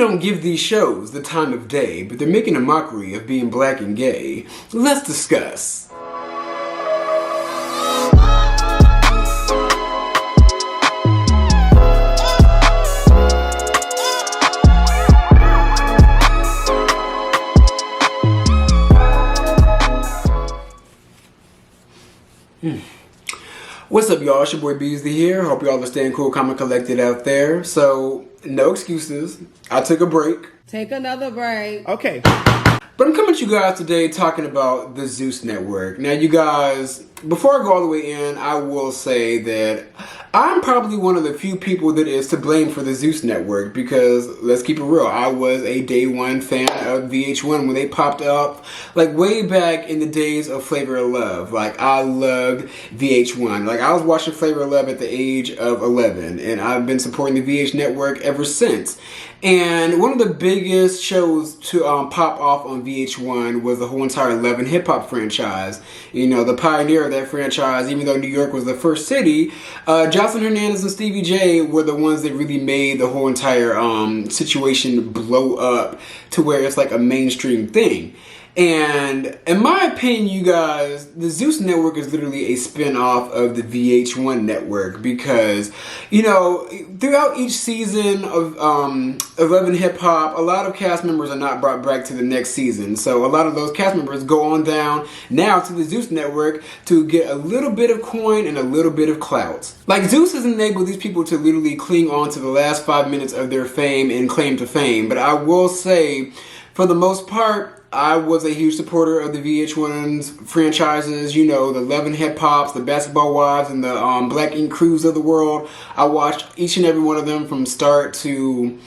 don't give these shows the time of day, but they're making a mockery of being black and gay. Let's discuss. What's up, y'all? It's your boy Beasley here. Hope y'all are staying cool, calm, and collected out there. So, no excuses. I took a break. Take another break. Okay. But I'm coming to you guys today talking about the Zeus Network. Now, you guys, before I go all the way in, I will say that I'm probably one of the few people that is to blame for the Zeus Network because, let's keep it real, I was a day one fan of VH1 when they popped up, like way back in the days of Flavor of Love. Like, I loved VH1. Like, I was watching Flavor of Love at the age of 11, and I've been supporting the VH Network ever since. And one of the biggest shows to pop off on VH1 was the whole entire Love and Hip Hop franchise. You know, the pioneer of that franchise, even though New York was the first city, Joseline Hernandez and Stevie J were the ones that really made the whole entire situation blow up to where it's like a mainstream thing. And in my opinion, you guys, the Zeus Network is literally a spin-off of the VH1 network because, you know, throughout each season of Love and Hip Hop, a lot of cast members are not brought back to the next season. So a lot of those cast members go on down now to the Zeus Network to get a little bit of coin and a little bit of clout. Like, Zeus has enabled these people to literally cling on to the last 5 minutes of their fame and claim to fame. But I will say, for the most part, I was a huge supporter of the VH1's franchises, you know, the Love and Hip Hops, the Basketball Wives, and the Black Ink Crews of the world. I watched each and every one of them from start to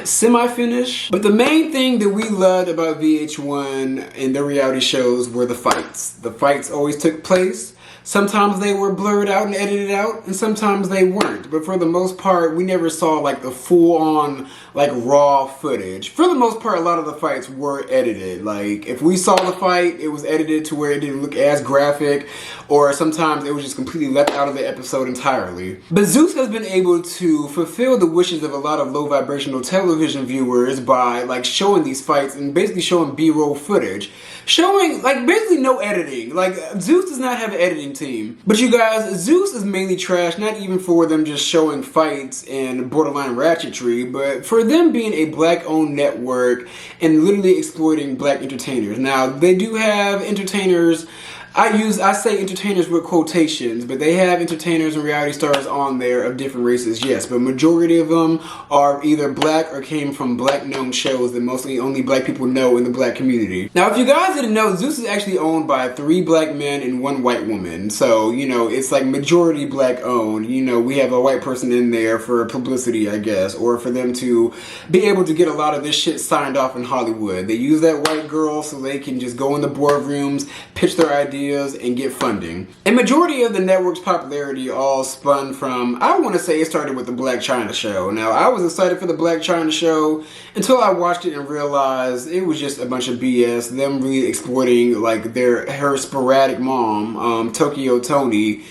semi-finish. But the main thing that we loved about VH1 and their reality shows were the fights. The fights always took place. Sometimes they were blurred out and edited out, and sometimes they weren't. But for the most part, we never saw like the full-on, like raw footage. For the most part, a lot of the fights were edited. Like, if we saw the fight, it was edited to where it didn't look as graphic, or sometimes it was just completely left out of the episode entirely. But Zeus has been able to fulfill the wishes of a lot of low vibrational television viewers by like showing these fights and basically showing B-roll footage. Showing, like, basically no editing. Like, Zeus does not have an editing team. But you guys, Zeus is mainly trash, not even for them just showing fights and borderline ratchetry, but for them being a black-owned network and literally exploiting black entertainers. Now, they do have entertainers. I say entertainers with quotations, but they have entertainers and reality stars on there of different races, yes, but majority of them are either black or came from black-known shows that mostly only black people know in the black community. Now, if you guys didn't know, Zeus is actually owned by 3 black men and 1 white woman, so, you know, it's like majority black-owned. You know, we have a white person in there for publicity, I guess, or for them to be able to get a lot of this shit signed off in Hollywood. They use that white girl so they can just go in the boardrooms, pitch their ideas, and get funding. And majority of the network's popularity all spun from, I want to say it started with the Black China show. Now, I was excited for the Black China show until I watched it and realized it was just a bunch of BS, them really exploiting like her sporadic mom, Tokyo Toni.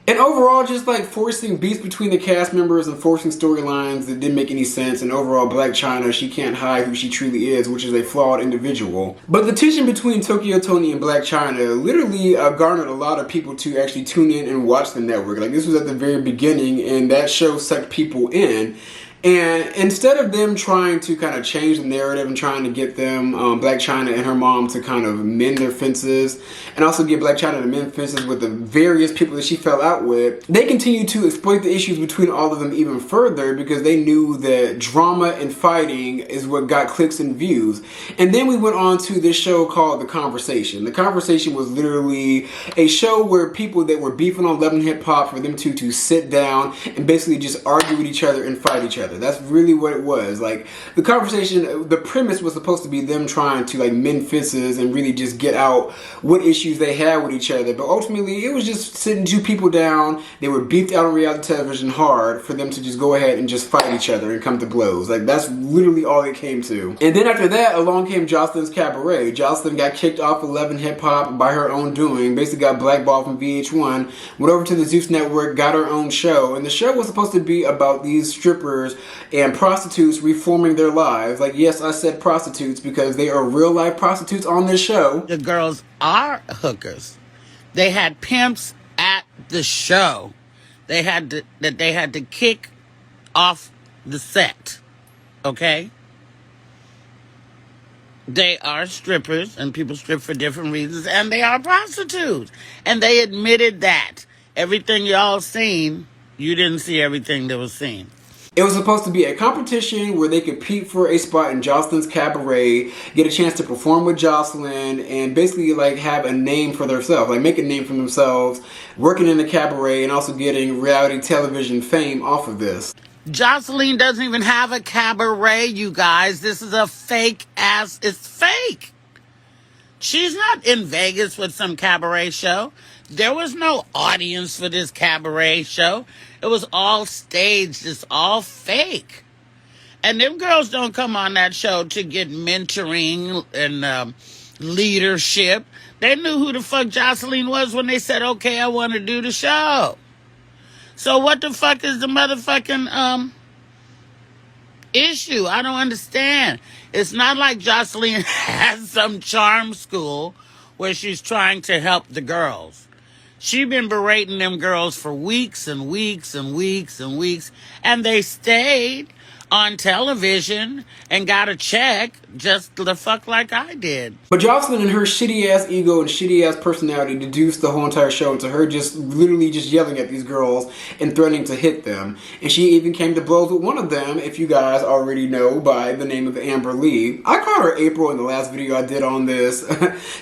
And overall, just like forcing beefs between the cast members and forcing storylines that didn't make any sense. And overall, Black China, she can't hide who she truly is, which is a flawed individual. But the tension between Tokyo Toni and Black China literally garnered a lot of people to actually tune in and watch the network. Like, this was at the very beginning, and that show sucked people in. And instead of them trying to kind of change the narrative and trying to get them, Black China and her mom, to kind of mend their fences and also get Black China to mend fences with the various people that she fell out with, they continued to exploit the issues between all of them even further because they knew that drama and fighting is what got clicks and views. And then we went on to this show called The Conversation. The Conversation was literally a show where people that were beefing on Love and Hip Hop, for them to sit down and basically just argue with each other and fight each other. That's really what it was. Like, the conversation, the premise was supposed to be them trying to like mend fences and really just get out what issues they had with each other. But ultimately, it was just sitting 2 people down. They were beefed out on reality television hard for them to just go ahead and just fight each other and come to blows. Like, that's literally all it came to. And then after that, along came Joseline's Cabaret. Joseline got kicked off of Love and Hip Hop by her own doing, basically got blackballed from VH1, went over to the Zeus Network, got her own show. And the show was supposed to be about these strippers and prostitutes reforming their lives. Like, yes, I said prostitutes because they are real life prostitutes on this show. The girls are hookers. They had pimps at the show. They had to kick off the set. Okay? They are strippers, and people strip for different reasons, and they are prostitutes. And they admitted that. Everything y'all seen, you didn't see everything that was seen. It was supposed to be a competition where they could compete for a spot in Joseline's Cabaret, get a chance to perform with Joseline, and basically like have a name for themselves, like make a name for themselves, working in the cabaret and also getting reality television fame off of this. Joseline doesn't even have a cabaret, you guys. This is a fake ass. It's fake. She's not in Vegas with some cabaret show. There was no audience for this cabaret show. It was all staged. It's all fake. And them girls don't come on that show to get mentoring and leadership. They knew who the fuck Joseline was when they said, okay, I want to do the show. So what the fuck is the motherfucking issue? I don't understand. It's not like Joseline has some charm school where she's trying to help the girls. She been berating them girls for weeks and weeks and weeks and weeks, and they stayed on television and got a check just the fuck like I did. But Joseline and her shitty ass ego and shitty ass personality deduced the whole entire show into her just literally just yelling at these girls and threatening to hit them. And she even came to blows with one of them, if you guys already know, by the name of Amber Lee. I called her April in the last video I did on this.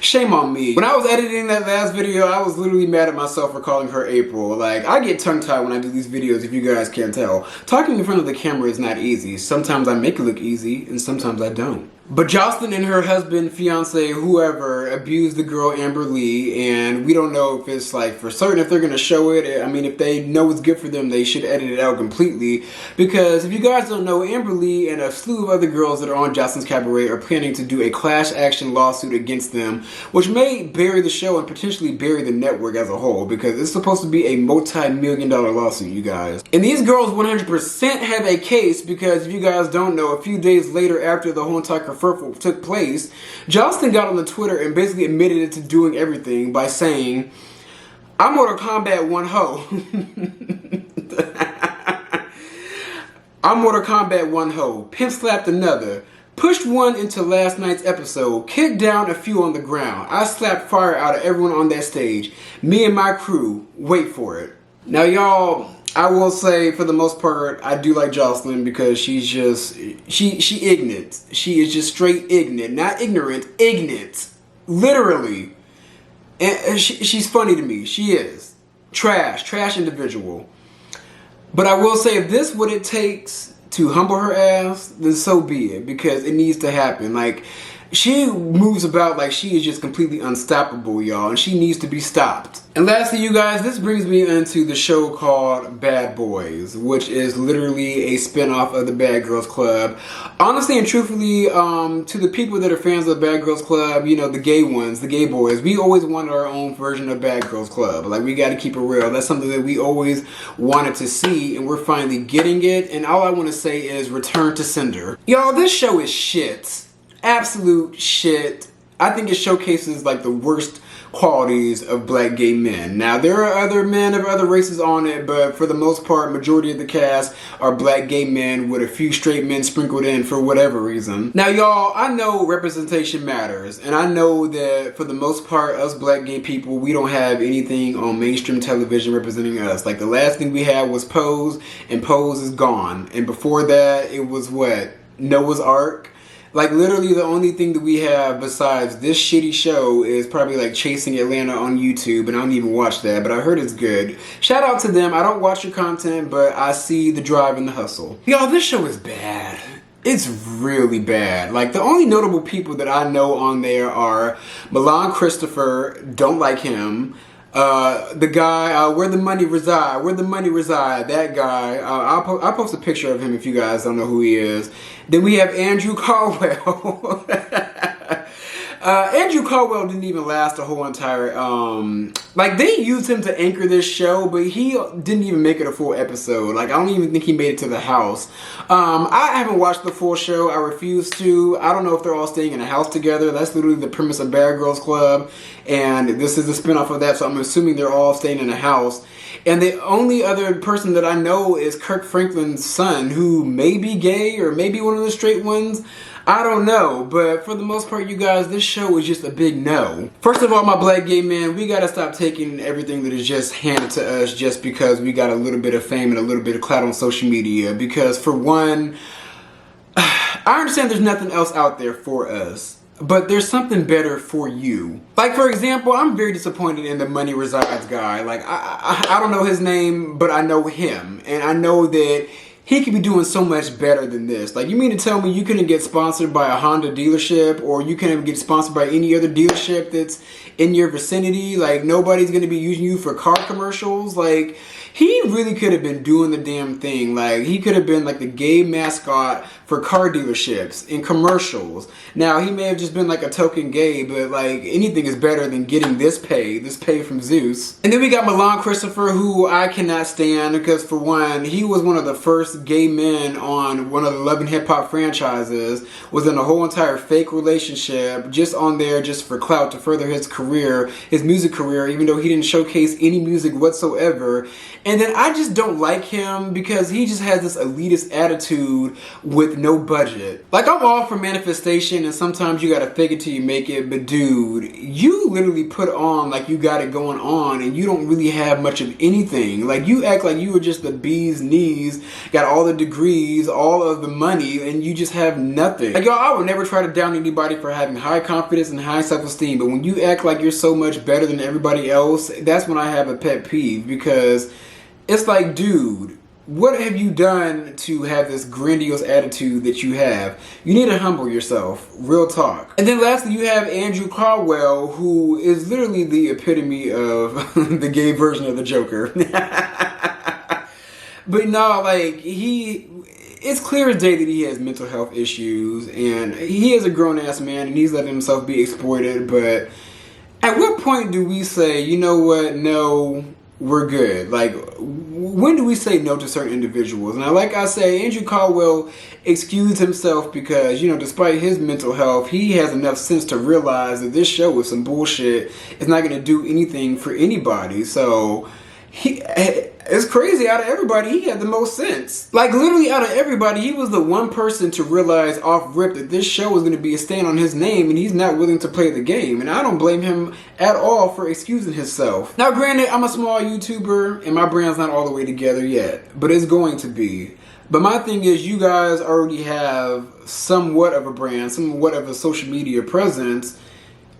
Shame on me. When I was editing that last video, I was literally mad at myself for calling her April. Like, I get tongue-tied when I do these videos, if you guys can't tell. Talking in front of the camera is not easy. Sometimes I make it look easy, and sometimes I don't. But Joseline and her husband, fiance, whoever, abused the girl Amber Lee, and we don't know if it's like for certain if they're going to show it. I mean, if they know it's good for them, they should edit it out completely. Because if you guys don't know, Amber Lee and a slew of other girls that are on Joseline's Cabaret are planning to do a class action lawsuit against them, which may bury the show and potentially bury the network as a whole, because it's supposed to be a multi-million-dollar lawsuit, you guys. And these girls 100% have a case, because if you guys don't know, a few days later after the whole entire kerfuffle took place, Joseline got on the Twitter and basically admitted it to doing everything by saying, "I'm Mortal Kombat one hoe." "I'm Mortal Kombat one hoe, pimp slapped another, pushed one into last night's episode, kicked down a few on the ground. I slapped fire out of everyone on that stage. Me and my crew, wait for it." Now y'all, I will say for the most part, I do like Joseline because she's just, she ignorant. She is just straight ignorant. Not ignorant, ignorant. Literally. And she's funny to me. She is. Trash individual. But I will say, if this is what it takes to humble her ass, then so be it. Because it needs to happen. Like, she moves about like she is just completely unstoppable, y'all. And she needs to be stopped. And lastly, you guys, this brings me into the show called Bad Boys, which is literally a spinoff of the Bad Girls Club. Honestly and truthfully, to the people that are fans of the Bad Girls Club, you know, the gay ones, the gay boys, we always wanted our own version of Bad Girls Club. Like, we got to keep it real. That's something that we always wanted to see, and we're finally getting it. And all I want to say is return to sender. Y'all, this show is shit. Absolute shit. I think it showcases like the worst qualities of black gay men. Now, there are other men of other races on it, but for the most part, majority of the cast are black gay men with a few straight men sprinkled in for whatever reason. Now, y'all, I know representation matters, and I know that for the most part, us black gay people, we don't have anything on mainstream television representing us. Like, the last thing we had was Pose, and Pose is gone. And before that, it was what? Noah's Ark? Like, literally the only thing that we have besides this shitty show is probably like Chasing Atlanta on YouTube, and I don't even watch that, but I heard it's good. Shout out to them. I don't watch your content, but I see the drive and the hustle. Y'all, this show is bad. It's really bad. Like, the only notable people that I know on there are Milan Christopher, don't like him. The guy, Where the Money Reside, that guy, I'll post a picture of him if you guys don't know who he is. Then we have Andrew Caldwell. Andrew Caldwell didn't even last the whole entire, like, they used him to anchor this show, but he didn't even make it a full episode. Like, I don't even think he made it to the house. I haven't watched the full show. I refuse to. I don't know if they're all staying in a house together. That's literally the premise of Bad Girls Club, and this is a spinoff of that, so I'm assuming they're all staying in a house. And the only other person that I know is Kirk Franklin's son, who may be gay or maybe one of the straight ones. I don't know, but for the most part, you guys, this show is just a big no. First of all, my black gay men, we gotta stop taking everything that is just handed to us just because we got a little bit of fame and a little bit of clout on social media. Because for one, I understand there's nothing else out there for us, but there's something better for you. Like, for example, I'm very disappointed in the Money Resides guy. Like, I don't know his name, but I know him, and I know that he could be doing so much better than this. Like, you mean to tell me you couldn't get sponsored by a Honda dealership, or you couldn't get sponsored by any other dealership that's in your vicinity? Like, nobody's going to be using you for car commercials? Like, he really could have been doing the damn thing. Like, he could have been like the gay mascot for car dealerships in commercials. Now, he may have just been like a token gay, but like, anything is better than getting this pay from Zeus. And then we got Milan Christopher, who I cannot stand because, for one, he was one of the first gay men on one of the Love and Hip Hop franchises, was in a whole entire fake relationship, just on there just for clout to further his career, his music career, even though he didn't showcase any music whatsoever. And then I just don't like him because he just has this elitist attitude with no budget. Like, I'm all for manifestation and sometimes you gotta fake it till you make it, but dude, you literally put on like you got it going on and you don't really have much of anything. Like, you act like you were just the bee's knees, got all the degrees, all of the money, and you just have nothing. Like, y'all, I would never try to down anybody for having high confidence and high self-esteem, but when you act like you're so much better than everybody else, that's when I have a pet peeve, because it's like, dude, what have you done to have this grandiose attitude that you have? You need to humble yourself. Real talk. And then lastly, you have Andrew Caldwell, who is literally the epitome of the gay version of the Joker. But no, like, it's clear as day that he has mental health issues, and he is a grown-ass man, and he's letting himself be exploited, but at what point do we say, you know what, no, we're good? Like, when do we say no to certain individuals? And like I say, Andrew Caldwell excused himself because, you know, despite his mental health, he has enough sense to realize that this show is some bullshit. It's not going to do anything for anybody. So it's crazy. Out of everybody, he had the most sense. Like, literally out of everybody, he was the one person to realize off rip that this show was going to be a stain on his name, and he's not willing to play the game. And I don't blame him at all for excusing himself. Now, granted, I'm a small YouTuber, and my brand's not all the way together yet, but it's going to be. But my thing is, you guys already have somewhat of a brand, somewhat of a social media presence,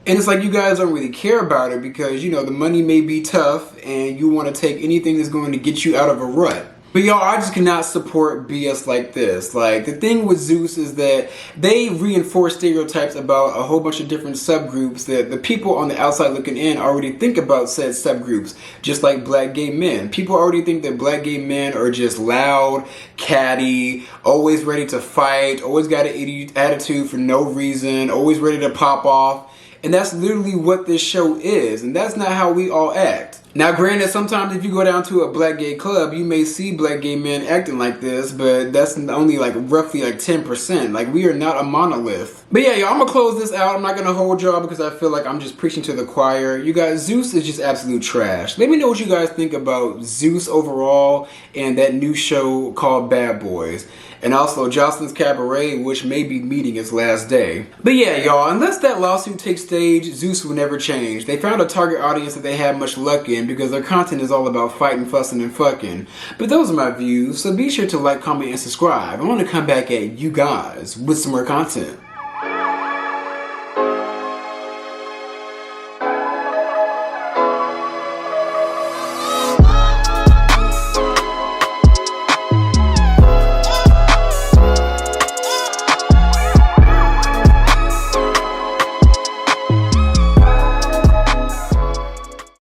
and it's like you guys don't really care about it because, you know, the money may be tough and you want to take anything that's going to get you out of a rut. But y'all, I just cannot support BS like this. Like, the thing with Zeus is that they reinforce stereotypes about a whole bunch of different subgroups that the people on the outside looking in already think about said subgroups. Just like black gay men. People already think that black gay men are just loud, catty, always ready to fight, always got an idiot attitude for no reason, always ready to pop off. And that's literally what this show is. And that's not how we all act. Now, granted, sometimes if you go down to a black gay club, you may see black gay men acting like this, but that's only like roughly like 10%. Like, we are not a monolith. But yeah, y'all, I'm gonna close this out. I'm not gonna hold y'all because I feel like I'm just preaching to the choir. You guys, Zeus is just absolute trash. Let me know what you guys think about Zeus overall and that new show called Bad Boys. And also Joseline's Cabaret, which may be meeting its last day. But yeah, y'all, unless that lawsuit takes stage, Zeus will never change. They found a target audience that they had much luck in because their content is all about fighting, fussing, and fucking. But those are my views, so be sure to like, comment, and subscribe. I want to come back at you guys with some more content.